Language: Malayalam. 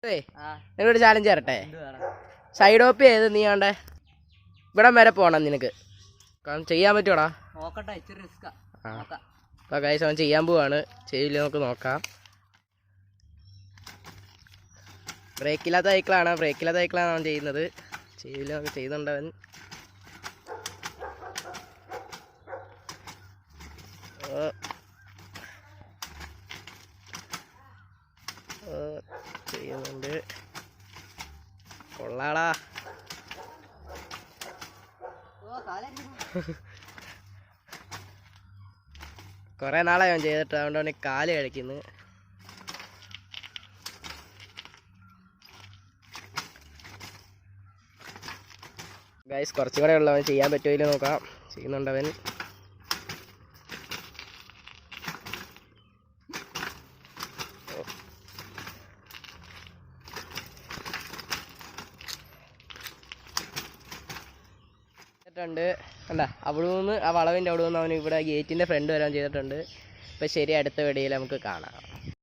നിനക്കൊരു ചാലഞ്ച് തരട്ടെ. സൈഡ് ഓപ്പ് ചെയ്ത് നീ ആണ്ടെ ഇവിടം വരെ പോണം നിനക്ക്. കാരണം ചെയ്യാൻ പറ്റുവാടാ. അപ്പൊ ഗൈസ് അവൻ ചെയ്യാൻ പോവാണ്. ചെയ്യില്ല നമുക്ക് നോക്കാം. ബ്രേക്കില്ലാത്ത സൈക്കിളാണ് അവൻ ചെയ്യുന്നത്. ചെയ്യില്ല നമുക്ക് ചെയ്യുന്നുണ്ടവൻ. ചെയ്യുന്നുണ്ട്. കൊള്ളാടാ. കുറെ നാളായി അവൻ ചെയ്തിട്ട്, അതുകൊണ്ട് അവന് കാല് കഴിക്കുന്നു. ഗൈസ് കുറച്ചും കൂടെ ഉള്ളവൻ ചെയ്യാൻ പറ്റുമല്ലോ നോക്കാം. ചെയ്യുന്നുണ്ടവൻ. ണ്ട് കണ്ട അവിടെ നിന്ന് ആ വളവിൻ്റെ അവിടെ നിന്ന് അവൻ ഇവിടെ ഗേറ്റിൻ്റെ ഫ്രണ്ട് വരാൻ ചെയ്തിട്ടുണ്ട്. അപ്പം ശരി, അടുത്ത വീഡിയോയിൽ നമുക്ക് കാണാം.